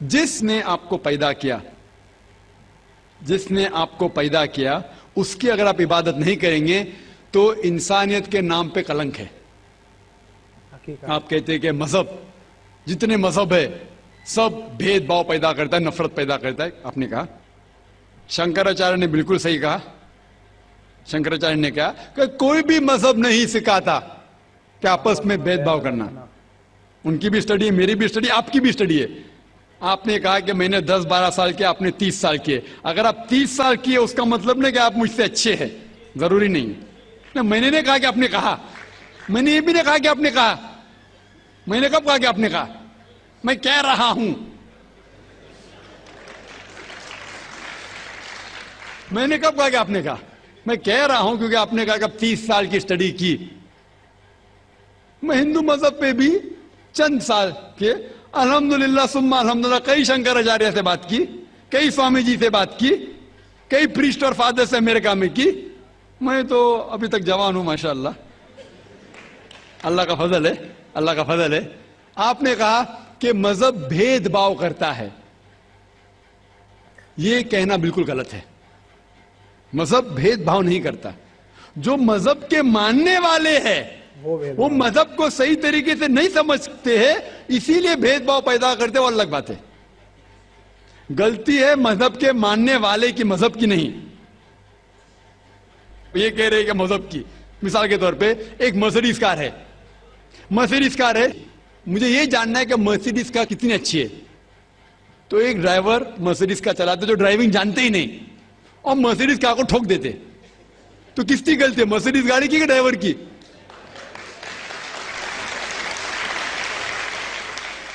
جس نے آپ کو پیدا کیا، جس نے آپ کو پیدا کیا، اس کی اگر آپ عبادت نہیں کریں گے تو انسانیت کے نام پہ کلنک ہے. آپ کہتے ہیں کہ مذہب، جتنے مذہب ہے سب بھید بھاؤ پیدا کرتا ہے، نفرت پیدا کرتا ہے. آپ نے کہا، شنکراچاریہ نے بالکل صحیح کہا. شنکراچاریہ نے کہا کہ کوئی بھی مذہب نہیں سکھاتا کہ آپس میں بھید بھاؤ کرنا. ان کی بھی اسٹڈی ہے، میری بھی اسٹڈی، آپ کی بھی اسٹڈی ہے. آپ نے کہا کہ میں نے 10-12 سال کیا، آپ نے 30 سال کیے. اگر آپ 30 سال کیے اس کا مطلب نہیں کہ آپ مجھ سے اچھے ہیں، ضروری نہیں. میں نے نہیں کہا کہ آپ نے کہا، میں نے یہ بھی نہیں کہا کہ آپ نے کہا. میں نے کب کہا کہ آپ نے کہا؟ میں کہہ رہا ہوں. میں نے کب کہا کہ آپ نے کہا؟ میں کہہ رہا ہوں کیونکہ آپ نے کہا کہ اب 30 سال کی اسٹڈی کی. میں ہندو مذہب پہ بھی چند سال کے الحمدللہ ثم الحمدللہ کئی شنکراچاریہ سے بات کی، کئی سوامی جی سے بات کی، کئی پریسٹ اور فادر سے امریکہ میں کی. میں تو ابھی تک جوان ہوں ماشاءاللہ، اللہ کا فضل ہے، اللہ کا فضل ہے. آپ نے کہا کہ مذہب بھید بھاؤ کرتا ہے. یہ کہنا بالکل غلط ہے. مذہب بھید بھاؤ نہیں کرتا. جو مذہب کے ماننے والے ہیں وہ مذہب کو صحیح طریقے سے نہیں سمجھتے ہیں، اسی لیے بھید بھاؤ پیدا کرتے، وہ الگ بات ہے. غلطی ہے مذہب کے ماننے والے کی، مذہب کی نہیں. یہ کہہ رہے کہ مذہب کی، مثال کے طور پہ ایک مرسیڈیز کار ہے، مرسیڈیز کار ہے، مجھے یہ جاننا ہے کہ مرسیڈیز کار کتنی اچھی ہے. تو ایک ڈرائیور مرسیڈیز کار چلاتے جو ڈرائیونگ جانتے ہی نہیں اور مرسیڈیز کار کو ٹھوک دیتے، تو کس کی غلطی ہے، مرسیڈیز گاڑی کی کہ ڈرائیور کی؟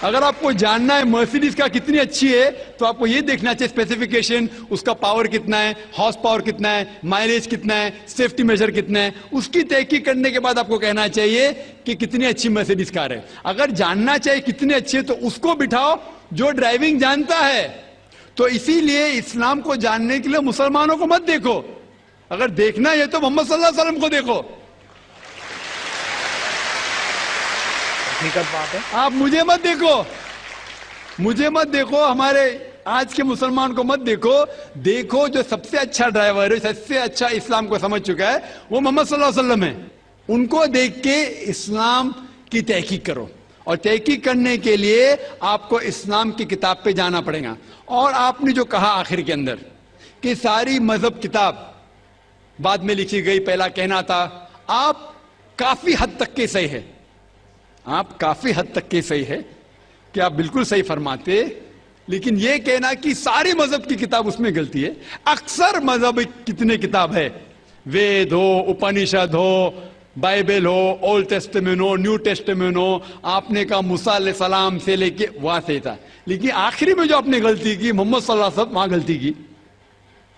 اگر آپ کو جاننا ہے مرسیڈیز کا کتنی اچھی ہے تو آپ کو یہ دیکھنا چاہیے اسپیسیفیکیشن، اس کا پاور کتنا ہے، ہارس پاور کتنا ہے، مائلیج کتنا ہے، سیفٹی میجر کتنا ہے. اس کی تحقیق کرنے کے بعد آپ کو کہنا چاہیے کہ کتنی اچھی مرسیڈیز کار ہے. اگر جاننا چاہیے کتنی اچھی ہے تو اس کو بٹھاؤ جو ڈرائیونگ جانتا ہے. تو اسی لیے اسلام کو جاننے کے لیے مسلمانوں کو مت دیکھو، اگر دیکھنا ہے تو محمد صلی اللہ علیہ وسلم کو دیکھو. بات ہے، آپ مجھے مت دیکھو، مجھے مت دیکھو، ہمارے آج کے مسلمان کو مت دیکھو. دیکھو جو سب سے اچھا ڈرائیور ہے، سب سے اچھا اسلام کو سمجھ چکا ہے، وہ محمد صلی اللہ علیہ وسلم ہے. ان کو دیکھ کے اسلام کی تحقیق کرو، اور تحقیق کرنے کے لیے آپ کو اسلام کی کتاب پہ جانا پڑے گا. اور آپ نے جو کہا آخر کے اندر کہ ساری مذہب کتاب بعد میں لکھی گئی، پہلا کہنا تھا، آپ کافی حد تک کے صحیح ہے، آپ کافی حد تک کے صحیح ہے کہ آپ بالکل صحیح فرماتے. لیکن یہ کہنا کہ ساری مذہب کی کتاب، اس میں غلطی ہے. اکثر مذہب کتنے کتاب ہے، وید ہو، اپنشد ہو، بائبل ہو، اولڈ ٹیسٹمنٹ ہو، نیو ٹیسٹمنٹ ہو. آپ نے کہا موسیٰ علیہ السلام سے لے کے وہاں سے تھا، لیکن آخری میں جو آپ نے غلطی کی محمد صلی اللہ علیہ وسلم، وہاں غلطی کی.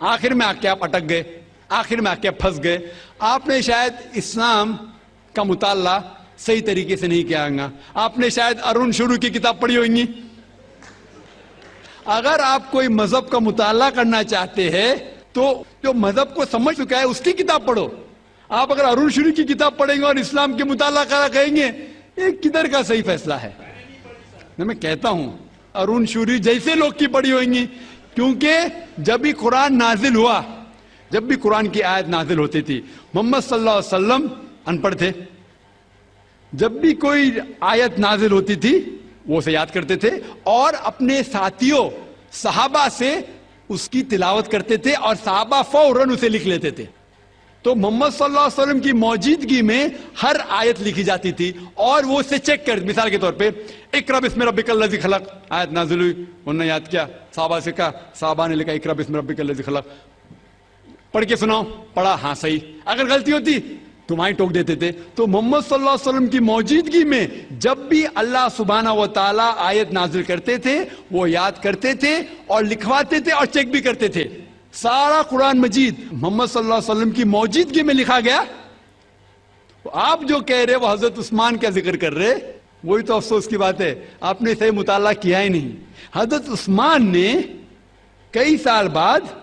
آخر میں آ کے آپ اٹک گئے، آخر میں آ کے پھنس گئے. آپ نے شاید اسلام کا مطالعہ صحیح طریقے سے نہیں کیا گا. آپ نے شاید ارون شروع کی کتاب پڑھی ہوگی. اگر آپ کوئی مذہب کا مطالعہ کرنا چاہتے ہیں تو جو مذہب کو سمجھ چکا ہے اس کی کتاب پڑھو. آپ اگر ارون شروع کی کتاب پڑھیں گے اور اسلام کے مطالعہ کرا کہیں گے، یہ کدھر کا صحیح فیصلہ ہے؟ میں کہتا ہوں ارون شوری جیسے لوگ کی پڑھی ہوئیں گی، کیونکہ جب بھی قرآن نازل ہوا، جب بھی قرآن کی آیت نازل ہوتی تھی، محمد صلی اللہ علیہ وسلم ان پڑھ تھے. جب بھی کوئی آیت نازل ہوتی تھی وہ اسے یاد کرتے تھے اور اپنے ساتھیوں صحابہ سے اس کی تلاوت کرتے تھے، اور صحابہ فوراً اسے لکھ لیتے تھے. تو محمد صلی اللہ علیہ وسلم کی موجودگی میں ہر آیت لکھی جاتی تھی اور وہ اسے چیک کر، مثال کے طور پہ اقرا بسم ربک الذی خلق آیت نازل ہوئی، انہوں نے یاد کیا، صحابہ سے کہا، صحابہ نے لکھا اقرا بسم ربک الذی خلق، پڑھ کے سناؤ، پڑھا، ہاں صحیح. اگر غلطی ہوتی تمہیں ٹوک دیتے تھے. تو محمد صلی اللہ علیہ وسلم کی موجودگی میں جب بھی اللہ سبحانہ و تعالیٰ آیت نازل کرتے تھے وہ یاد کرتے تھے اور لکھواتے تھے اور چیک بھی کرتے تھے. سارا قرآن مجید محمد صلی اللہ علیہ وسلم کی موجودگی میں لکھا گیا. آپ جو کہہ رہے وہ حضرت عثمان کا ذکر کر رہے، وہی تو افسوس کی بات ہے، آپ نے صحیح مطالعہ کیا ہی نہیں. حضرت عثمان نے کئی سال بعد،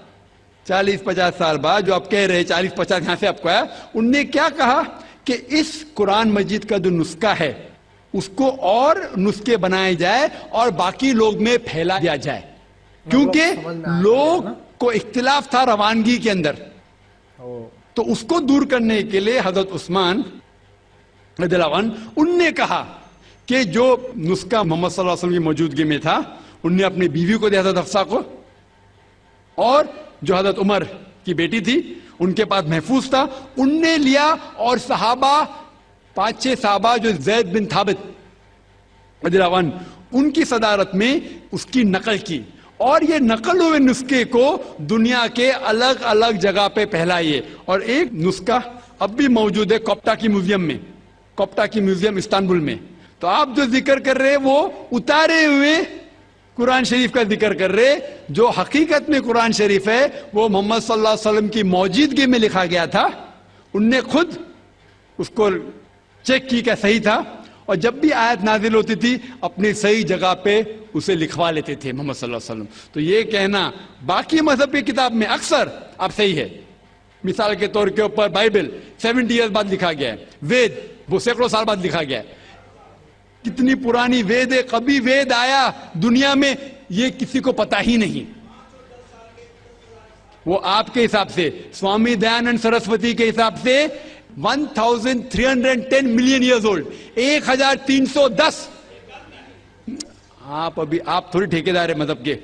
40-50 سال بعد، جو آپ کہہ رہے 40-50 یہاں سے آپ کو آیا، ان نے کیا کہا کہ اس قرآن مجید کا جو نسخہ ہے اس کو اور نسخے بنائے جائے اور باقی لوگ میں پھیلا دیا جائے، کیونکہ لوگ کو اختلاف تھا روانگی کے اندر. تو اس کو دور کرنے کے لیے حضرت عثمان رضی اللہ عنہ ان نے کہا کہ جو نسخہ محمد صلی اللہ علیہ وسلم کی موجودگی میں تھا ان نے اپنی بیوی کو دیا حضرت حفصہ کو، اور جو حضرت عمر کی بیٹی تھی ان کے پاس محفوظ تھا ان نے لیا، اور صحابہ 5-6 صحابہ جو زید بن ثابت رضی اللہ عنہ ان کی صدارت میں اس کی نقل کی، اور یہ نقل ہوئے نسخے کو دنیا کے الگ الگ جگہ پہ پھیلائیے. اور ایک نسخہ اب بھی موجود ہے کوپٹا کی میوزیم میں، کوپٹا کی میوزیم استنبول میں. تو آپ جو ذکر کر رہے وہ اتارے ہوئے قرآن شریف کا ذکر کر رہے، جو حقیقت میں قرآن شریف ہے وہ محمد صلی اللہ علیہ وسلم کی موجودگی میں لکھا گیا تھا. ان نے خود اس کو چیک کی کہ صحیح تھا، اور جب بھی آیت نازل ہوتی تھی اپنی صحیح جگہ پہ اسے لکھوا لیتے تھے محمد صلی اللہ علیہ وسلم. تو یہ کہنا باقی مذہب کی کتاب میں اکثر اب صحیح ہے. مثال کے طور کے اوپر بائبل 70 ایئرز بعد لکھا گیا ہے، وید وہ سینکڑوں سال بعد لکھا گیا ہے. کتنی پرانی وید ہے، کبھی وید آیا دنیا میں یہ کسی کو پتا ہی نہیں. وہ آپ کے حساب سے سوامی دیانند سرسوتی کے حساب سے 1310 ملین ایئرز اولڈ، 1310. آپ تھوڑی ٹھیکیدار ہے مذہب کے،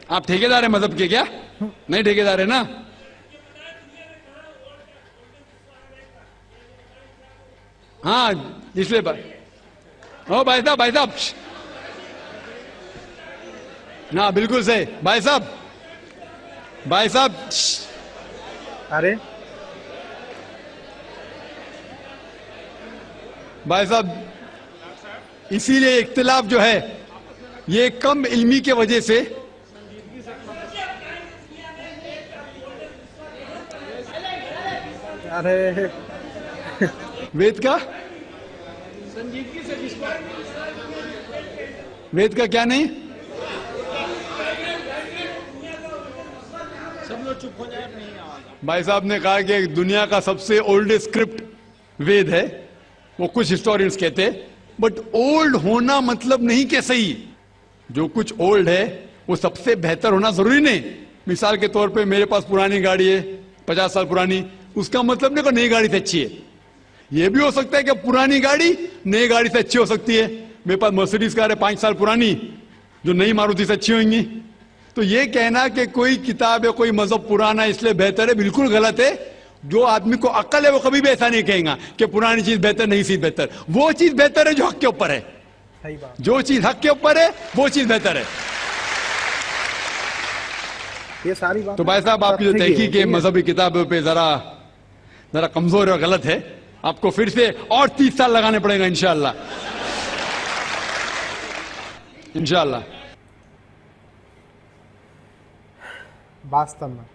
آپ ٹھیکیدار ہیں مذہب کے کیا؟ نہیں ٹھیکیدار ہے نا. ہاں اس لیے بھائی صاحب ہاں بالکل صحیح بھائی صاحب ارے بھائی صاحب اسی لیے اختلاف جو ہے یہ کم علمی کے وجہ سے ارے وید کا وید کا کیا نہیں بھائی صاحب نے کہا کہ دنیا کا سب سے اولڈسٹ اسکرپٹ وید ہے، وہ کچھ ہسٹورینز کہتے، بٹ اولڈ ہونا مطلب نہیں کہ صحیح. جو کچھ اولڈ ہے وہ سب سے بہتر ہونا ضروری نہیں. مثال کے طور پہ میرے پاس پرانی گاڑی ہے 50 سال پرانی، اس کا مطلب نہیں کہ نئی گاڑی سے اچھی ہے. یہ بھی ہو سکتا ہے کہ پرانی گاڑی نئی گاڑی سے اچھی ہو سکتی ہے. میرے پاس مرسیڈیز کار ہے 5 سال پرانی جو نئی ماروتی سے اچھی ہوئیں گی. تو یہ کہنا کہ کوئی کتاب ہے کوئی مذہب پرانا اس لیے بہتر ہے بالکل غلط ہے. جو آدمی کو عقل ہے وہ کبھی بھی ایسا نہیں کہیں گا کہ پرانی چیز بہتر نئی چیز بہتر. وہ چیز بہتر ہے جو حق کے اوپر ہے، صحیح بات. جو چیز حق کے اوپر ہے وہ چیز بہتر ہے. یہ ساری بات تو بھائی صاحب آپ کی جو تحقیق ہے مذہبی کتابوں پہ ذرا کمزور اور غلط ہے. آپ کو پھر سے اور 30 سال لگانے پڑے گا انشاءاللہ. انشاءاللہ. واستو میں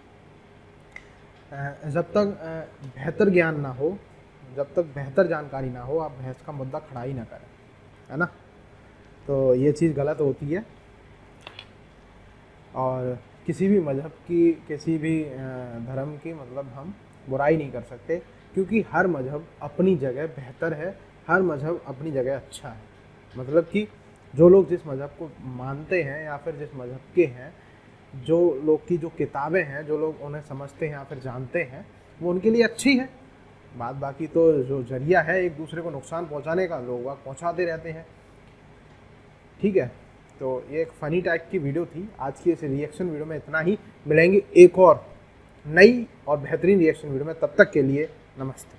جب تک بہتر گیان نہ ہو، جب تک بہتر جانکاری نہ ہو، آپ بحث کا مدعا کھڑا ہی نہ کریں، ہے نا. تو یہ چیز غلط ہوتی ہے. اور کسی بھی مذہب کی کسی بھی دھرم کی مطلب ہم برائی نہیں کر سکتے، کیونکہ ہر مذہب اپنی جگہ بہتر ہے، ہر مذہب اپنی جگہ اچھا ہے. مطلب کہ جو لوگ جس مذہب کو مانتے ہیں یا پھر جس مذہب کے ہیں، جو لوگ کی جو کتابیں ہیں، جو لوگ انہیں سمجھتے ہیں یا پھر جانتے ہیں، وہ ان کے لیے اچھی ہے. بات باقی تو جو ذریعہ ہے ایک دوسرے کو نقصان پہنچانے کا، لوگ وقت پہنچاتے رہتے ہیں. ٹھیک ہے، تو یہ ایک فنی ٹائپ کی ویڈیو تھی. آج کی اس ریئیکشن ویڈیو میں اتنا ہی. ملیں گے ایک اور نئی اور بہترین ریئیکشن ویڈیو میں. تب تک کے لیے نمستے.